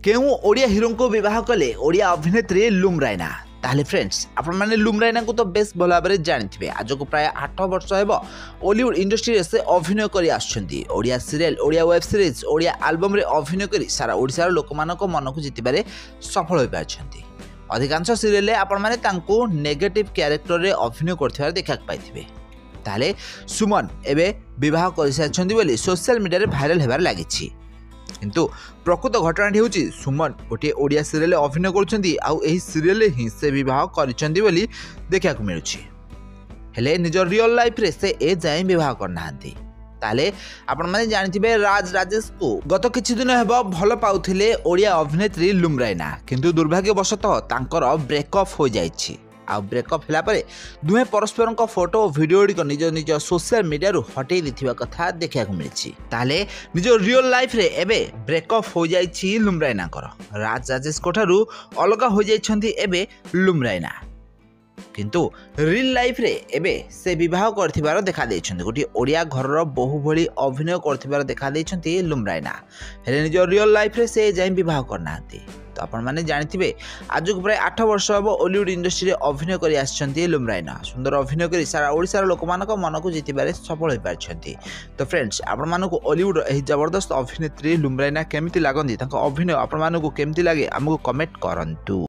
केउ ओडिया हिरो को विवाह कले ओडिया अभिनेत्री लुम रायना। ताहले फ्रेंड्स आपण माने लुम रायना को तो बेस भल भाव जानिथिबे। आज को प्राय 8 वर्ष हेबो बॉलीवुड इंडस्ट्री से अभिनय करि आछंती। Odia serial, Odia web series, Odia album रे अभिनय करि सारा ओडिसा लोक मानको मन को जितिबारे सफल होई पाछंती। अधिकांश सीरियल रे आपण माने तांको नेगेटिव कैरेक्टर रे अभिनय करथिबार देखा पाइथिबे। ताहले सुमन एबे विवाह करि साछंती बोली सोशल मीडिया रे भाइरल हेबार लागिछि। किंतु प्रकृत घटनाटी हूँ सुमन गोटे ओडिया सीरियल अभिनय कर सीरियल ही से बह कर देखा मिलूँ। हेले निज रियल लाइफ रे से ए जाए बह करना। ताले आपण माने जानिथिबे राज राजेश को गत किछि दिन हेबो भल पाउथिले ओडिया अभिनेत्री लुम रायना। किंतु दुर्भाग्यवशतः तांकर ब्रेकअप हो जाइछि। आ ब्रेकअप होला परे दुहे परस्पर फोटो और वीडियो निज निज सोशल मीडिया रु हटै दिथिबा कथा देखा मिली। ताले निज रियल लाइफ रे एबे ब्रेकअप हो जाइछि लुम रायना कर। राज राजेश कोठारु अलगा हो जाइछंती एबे लुम रायना। किंतु रियल लाइफ रे एबे से विवाह करथिबार देखा दैछंती। गोटी ओडिया घरर बहु भली अभिनय करथिबार देखा दैछंती लुम रायना। हेले निज रियल लाइफ रे से जाई विवाह करनांती। तो आपण माने जानिथिबे आज को प्राय 8 वर्ष अब बॉलीवुड इंडस्ट्री रे अभिनय करि आछंती लुम रायना। सुंदर अभिनय करि सारा ओडिसा रो लोक मानको मन को जितिबारे सफल होई पाछंती। तो फ्रेंड्स आपण मानको बॉलीवुड एही जबरदस्त अभिनेत्री लुम रायना केमिति लागंदी, तांको अभिनय आपण मानको केमिति लागे हमको कमेंट करंतु।